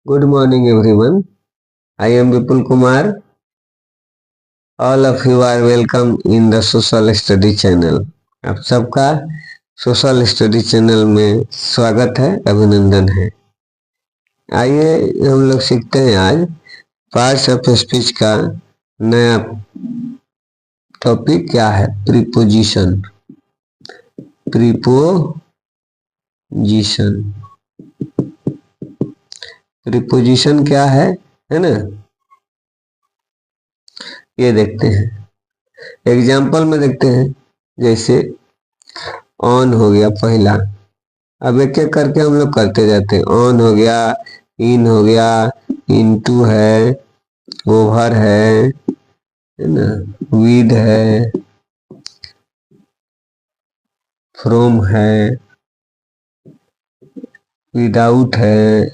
Good morning, everyone. I am Vipul Kumar. All of you are welcome in the Social Study channel. आप सबका social study channel में स्वागत है, अभिनंदन है। आइए हम लोग सीखते हैं आज पार्ट्स ऑफ स्पीच का नया टॉपिक क्या है, प्रीपोजिशन। प्रीपोजिशन प्रीपोजिशन क्या है ना, ये देखते हैं। एग्जाम्पल में देखते हैं, जैसे ऑन हो गया पहला। अब एक एक करके हम लोग करते जाते हैं। ऑन हो गया, इन हो गया, इनटू है, ओवर है ना, विद है, फ्रॉम है, विदाउट है,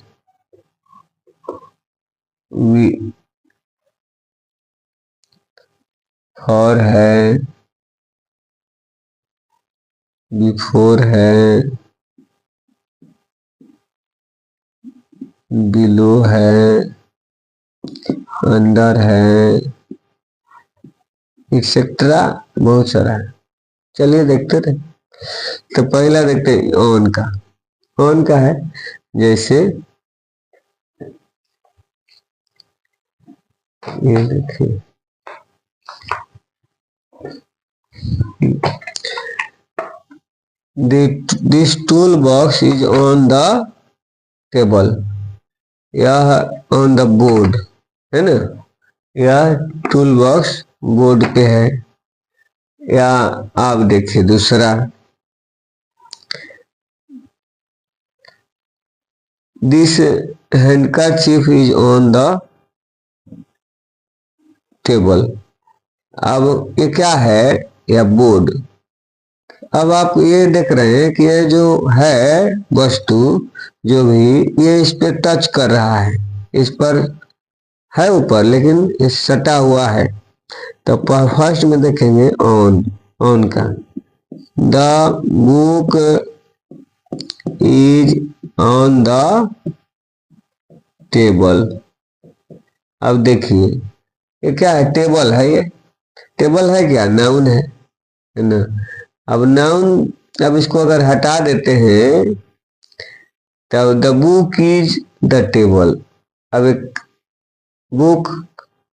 फॉर है, बिफोर है, बिलो है, अंडर है, एक्सेट्रा, बहुत सारा है। चलिए देखते रहे। तो पहला देखते हैं ऑन का। ऑन का है जैसे ये देखिए, this tool box is on the table, यह ऑन द बोर्ड है ना, यह टूल बॉक्स बोर्ड पे है। या आप देखिए दूसरा, this handkerchief is on the table. अब ये क्या है, यह बोर्ड। अब आप ये देख रहे हैं कि ये जो है वस्तु, जो भी ये इस पे टच कर रहा है, इस पर है ऊपर, लेकिन ये सटा हुआ है। तो फर्स्ट में देखेंगे ऑन। ऑन का, the book is on the table. अब देखिए ये क्या है, टेबल है। ये टेबल है क्या, नाउन है ना। अब नाउन, अब इसको अगर हटा देते हैं तो the book is the table. अब एक बुक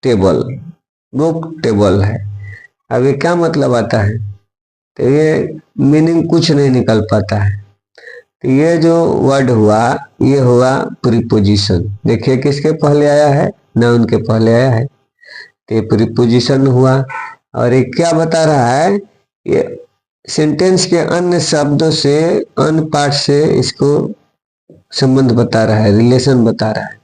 टेबल, बुक टेबल है। अब ये क्या मतलब आता है, तो ये मीनिंग कुछ नहीं निकल पाता है। तो ये जो वर्ड हुआ, ये हुआ प्रीपोजिशन। देखिए किसके पहले आया है, नाउन के पहले आया है, तो ये प्रीपोजिशन हुआ। और ये क्या बता रहा है, ये सेंटेंस के अन्य शब्दों से, अन्य पार्ट से इसको संबंध बता रहा है, रिलेशन बता रहा है।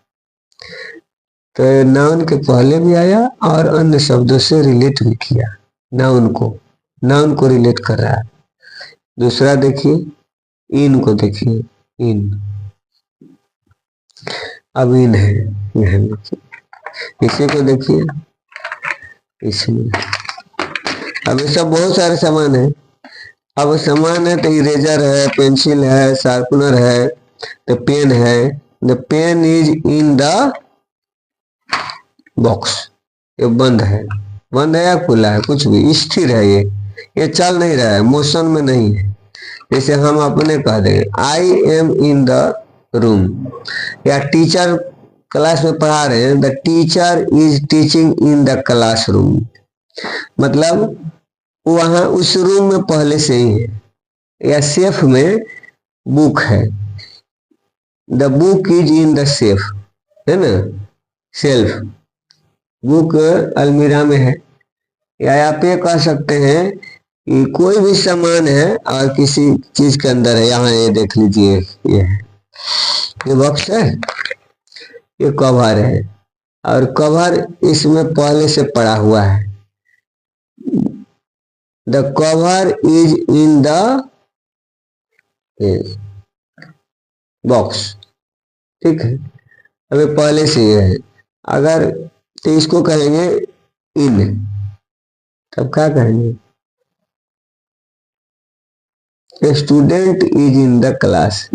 तो नाउन के पहले भी आया और अन्य शब्दों से रिलेट भी किया। नाउन को रिलेट कर रहा है। दूसरा देखिए, इन को देखिए, इन। अब इन है, इसी को देखिए, इसमें। अब ये सब बहुत सारे सामान है। अब सामान है तो इरेजर है, पेंसिल है, शार्पनर है, तो पेन है। The pen is in the box. ये बंद है, बंद है या खुला है, कुछ भी, स्थिर है। ये चल नहीं रहा है, मोशन में नहीं है। जैसे हम अपने कह देंगे I am in the room, या टीचर क्लास में पढ़ा रहे हैं, the teacher is teaching in the classroom. मतलब वहां उस रूम में पहले से ही है, या सेफ में बुक है, the book is in the safe, है ना, सेल्फ। बुक अलमीरा में है। या आप ये कह सकते हैं कि कोई भी सामान है और किसी चीज के अंदर है। यहाँ ये देख लीजिए, ये है, ये बॉक्स है, ये कवर है, और कवर इसमें पहले से पड़ा हुआ है। The cover is in the box, ठीक है। अभी पहले से ये है। अगर तो इसको कहेंगे इन, तब क्या कहेंगे, student is in the class.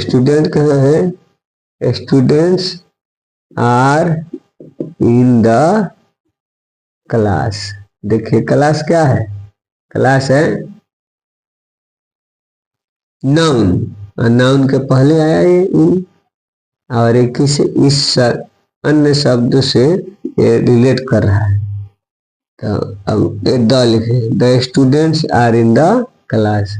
Student कहाँ है, students are in the class. देखिए क्लास क्या है, क्लास है नाउन, और नाउन के पहले आया ये इन, और एक किसी इस अन्य शब्द से ये रिलेट कर रहा है। तो अब एक द लिखे, the students are in the class.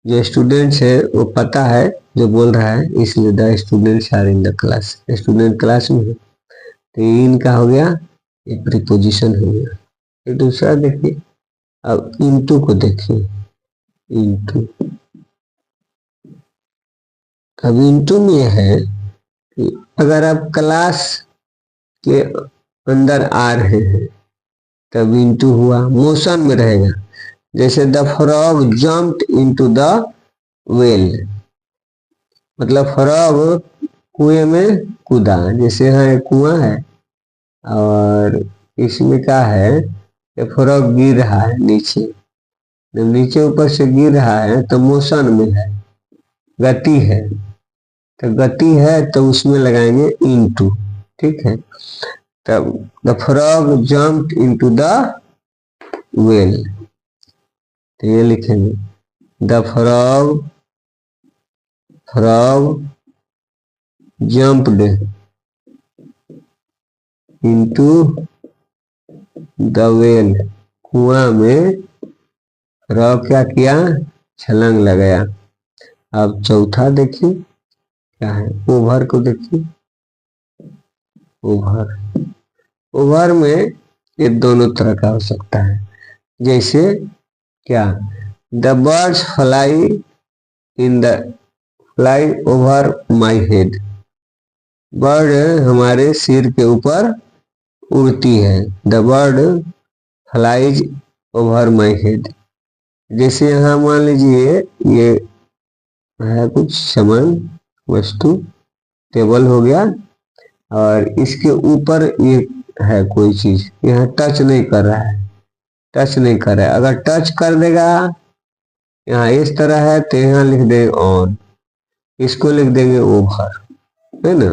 जो स्टूडेंट्स है वो पता है जो बोल रहा है, इसलिए the students are in the class, student class में है। तो इनका हो गया, ये प्रीपोजिशन हो गया। फिर दूसरा देखिए, अब इनटू को देखिए, इनटू। अब इनटू में यह है कि अगर आप क्लास के अंदर आ रहे हैं तब इनटू हुआ, मोशन में रहेगा। जैसे the frog jumped into the well, मतलब फ्रॉग कुएं में कूदा। जैसे है कुआं है और इसमें क्या है कि फ्रॉग गिर रहा है नीचे, जब नीचे ऊपर से गिर रहा है तो मोशन में है, गति है। तो गति है तो उसमें लगाएंगे इनटू, ठीक है। तब the frog jumped into the well, तो ये लिखेंगे the frog jumped into the well, कुआं में फ्रॉग क्या किया, छलांग लगाया। अब चौथा देखिए क्या है, ओवर को देखिए, ओवर। ओवर में ये दोनों तरह का हो सकता है। जैसे क्या, the birds fly over my head, bird हमारे सिर के ऊपर उड़ती है। The bird flies over my head. जैसे यहाँ मान लीजिए ये है कुछ सामान, वस्तु, टेबल हो गया, और इसके ऊपर ये है कोई चीज, यहाँ टच नहीं कर रहा है, टच नहीं कर रहा है। अगर टच कर देगा, यहाँ इस तरह है तो यहाँ लिख देंगे ऑन, इसको लिख देंगे ओवर, है ना।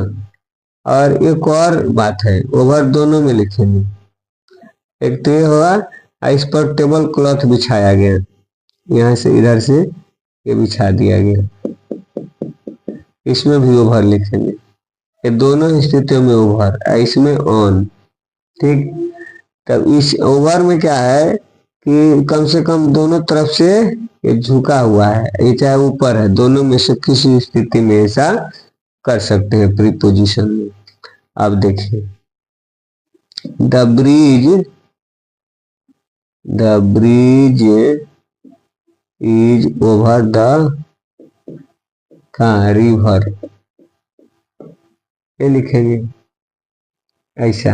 और एक और बात है, ओवर दोनों में लिखेंगे। एक तो ये होगा इस पर टेबल क्लॉथ बिछाया गया, यहाँ से इधर से ये बिछा दिया गया, इसमें भी ओवर लिखेंगे। ये दोनों स्थितियों में ओवर, इसमें ऑन, ठीक। तब इस ओवर में क्या है कि कम से कम दोनों तरफ से ये झुका हुआ है, ये चाहे ऊपर है, दोनों में से किसी स्थिति में ऐसा कर सकते हैं प्रीपोजिशन में। अब देखिए the bridge is over the river, ये लिखेंगे ऐसा।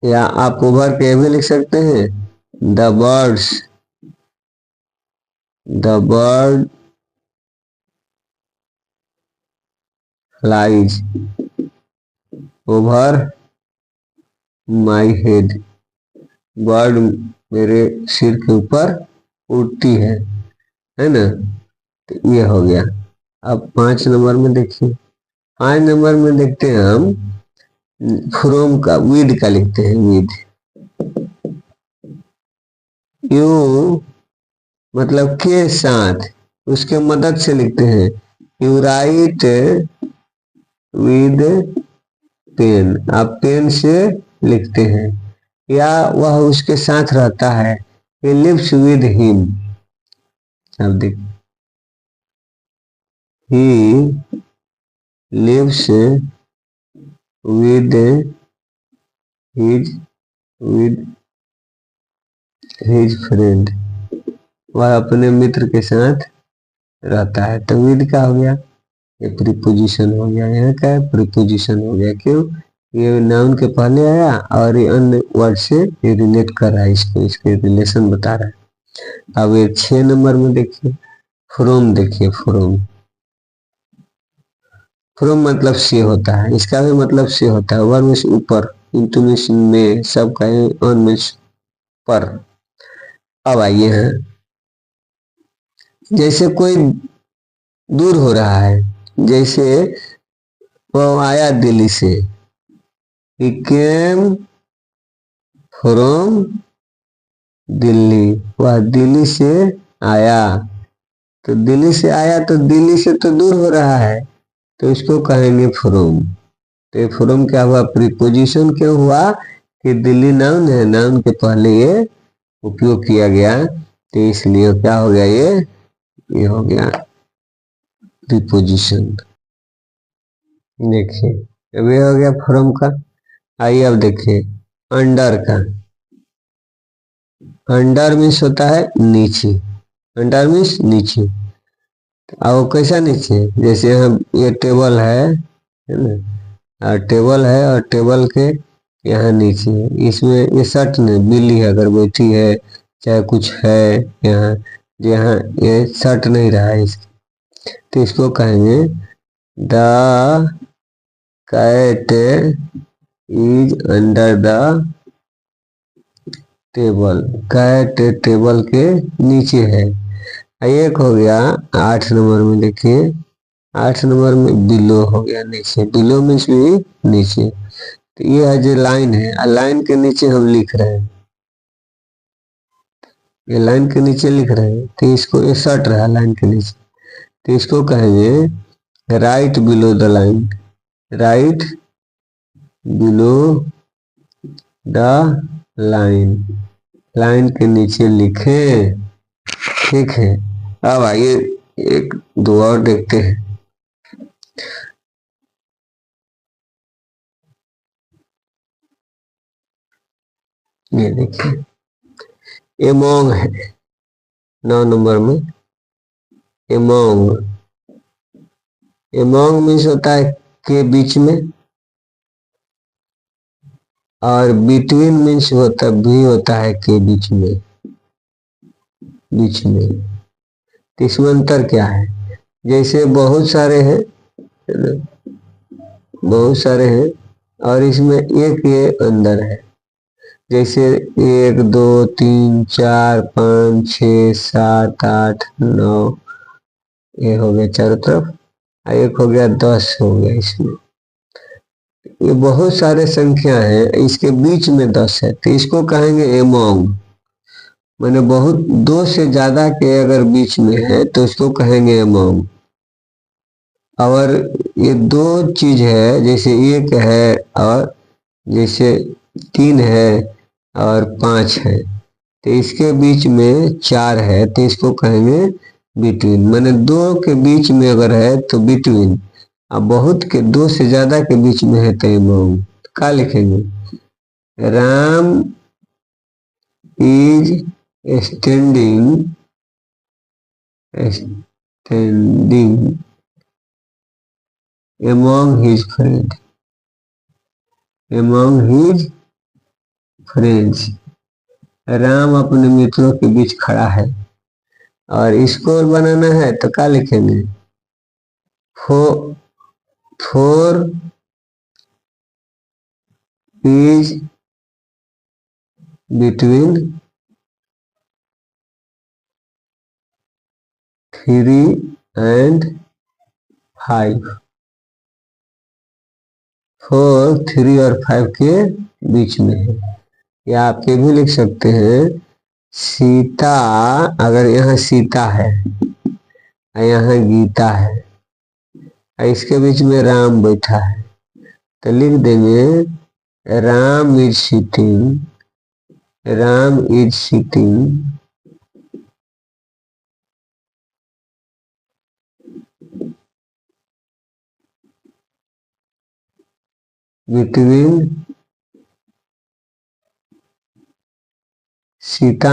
या आप ओवर के भी लिख सकते हैं, the bird flies over my head, bird मेरे सिर के ऊपर उड़ती है ना। तो ये हो गया। अब 5 नंबर में देखिए, 5 नंबर में देखते हैं हम फ्रॉम का, विद का लिखते हैं, विद। यू मतलब के साथ, उसके मदद से लिखते हैं, यू राइट विद पेन, आप पेन से लिखते हैं। या वह उसके साथ रहता है, he lives with him। अब देख, he lives with his friend, वह अपने मित्र के साथ रहता है। तो विद का हो गया, ये प्रीपोजिशन हो गया। यहाँ का प्रीपोजिशन हो गया, क्यों, ये नाउन के पहले आया और ये अन्य वर्ड से ये रिलेट कर रहा है, इसको, इसके रिलेशन बता रहा है। अब ये 6 नंबर में देखिए फ्रॉम, देखिए फ्रॉम मतलब से होता है, इसका भी मतलब से होता है। वर्ड मीन्स ऊपर, इंटू मीन्स में, सब का ऑन मीन्स पर। अब आइए हैं, जैसे कोई दूर हो रहा है, जैसे वो आया दिल्ली से, he came from दिल्ली, वह दिल्ली से आया। तो दिल्ली से आया तो दिल्ली से तो दूर हो रहा है, तो इसको कहेंगे फ्रॉम। तो ये फ्रॉम क्या हुआ, प्रीपोजिशन क्यों हुआ कि दिल्ली नाउन है, नाउन के पहले ये उपयोग किया गया, तो इसलिए क्या हो गया, ये हो गया प्रीपोजिशन। देखिए अब ये हो गया फ्रॉम का। आइए अब देखिए अंडर का। अंडर मीन्स होता है नीचे, अंडर मीन्स नीचे। अब वो कैसा नीचे, जैसे हम ये टेबल है ना, और टेबल है और टेबल के यहाँ नीचे इसमें ये शर्ट नहीं, बिल्ली अगर बैठी है चाहे कुछ है यहाँ, यहाँ ये शर्ट नहीं रहा है इसकी, तो इसको कहेंगे the cat is under the table, cat table के नीचे है। एक हो गया 8 नंबर में, देखिए 8 नंबर में बिलो हो गया नीचे, बिलो मीन्स भी नीचे। तो ये है जो लाइन है, लाइन के नीचे हम लिख रहे हैं, ये लाइन के नीचे लिख रहे हैं, तो इसको ये शर्ट रहा लाइन के नीचे, तो इसको कहेंगे right below the line, right below the line, line के नीचे लिखे। ठीक है, अब आइए एक दो और देखते हैं। ये देखिए एमोंग है 9 नंबर में, एमोंग, एमोंग मीन्स होता है के बीच में, और बिटवीन मीन्स होता भी होता है के बीच में, बीच में। तो इसमें अंतर क्या है, जैसे बहुत सारे हैं, बहुत सारे हैं और इसमें एक ये अंदर है, जैसे 1 2 3 4 5 6 7 8 9, ये हो गया चारों तरफ, एक हो गया 10 हो गया इसमें, ये बहुत सारे संख्या है, इसके बीच में 10 है, तो इसको कहेंगे एमोंग। मैंने बहुत दो से ज्यादा के अगर बीच में है तो इसको कहेंगे एमोंग। और ये दो चीज है, जैसे 1 है और जैसे 3 है और 5 है, तो इसके बीच में 4 है, तो इसको कहेंगे बिटवीन। मैंने 2 के बीच में अगर है तो बिटवीन, अब बहुत के 2 से ज्यादा के बीच में है तो एमोंग। क्या लिखेंगे, Ram is standing, standing among his friend, among his friends, Ram अपने मित्रों के बीच खड़ा है। और इसको बनाना है तो क्या लिखेंगे, फोर इज बिटवीन 3 and 5, 4 3 और 5 के बीच में है। या आप ये भी लिख सकते हैं, सीता, अगर यहाँ सीता है और यहाँ गीता है और इसके बीच में राम बैठा है, तो लिख देंगे Ram is sitting, Ram is sitting between Sita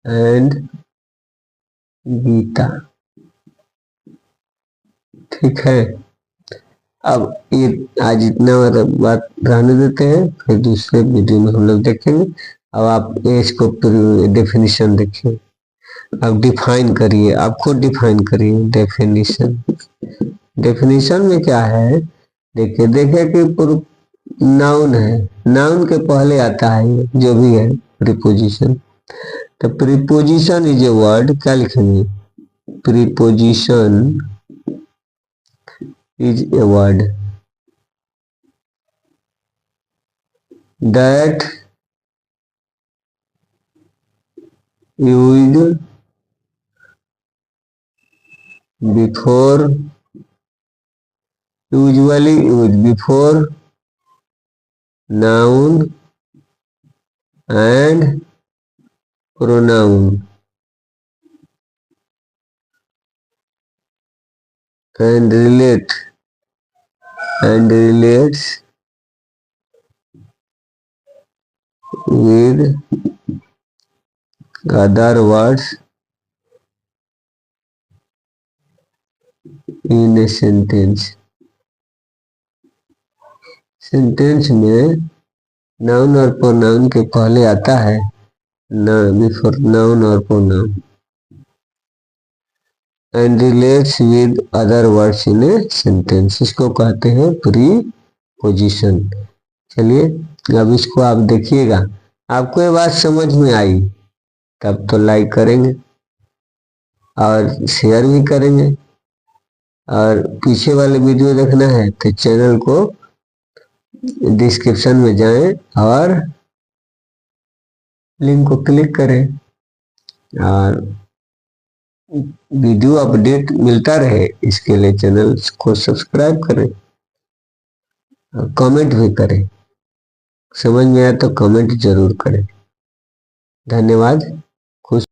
and Gita. ठीक है, अब ये आज इतना बात रहने देते हैं, फिर दूसरे वीडियो में हम लोग देखेंगे। अब आप इसको डेफिनेशन देखिए, अब डिफाइन करिए, आप खुद डिफाइन करिए डेफिनेशन। डेफिनेशन में क्या है, देखिए कि नाउन है, नाउन के पहले आता है जो भी है प्रीपोजिशन। तो प्रीपोजिशन इज ए वर्ड, क्या लिखेंगे, preposition is a word that used before, usually used before noun and pronoun and relates with other words in a sentence. Sentence में नाउन और प्रोनाउन के पहले आता है बिफोर नाउन और pronoun and relates with other words in a sentence, इसको कहते हैं प्रीपोजिशन। चलिए अब इसको आप देखिएगा, आपको ये बात समझ में आई तब तो लाइक करेंगे और शेयर भी करेंगे, और पीछे वाले वीडियो देखना है तो चैनल को डिस्क्रिप्शन में जाएं और लिंक को क्लिक करें, और वीडियो अपडेट मिलता रहे इसके लिए चैनल को सब्सक्राइब करें और कमेंट भी करें। समझ में आया तो कमेंट जरूर करें। धन्यवाद।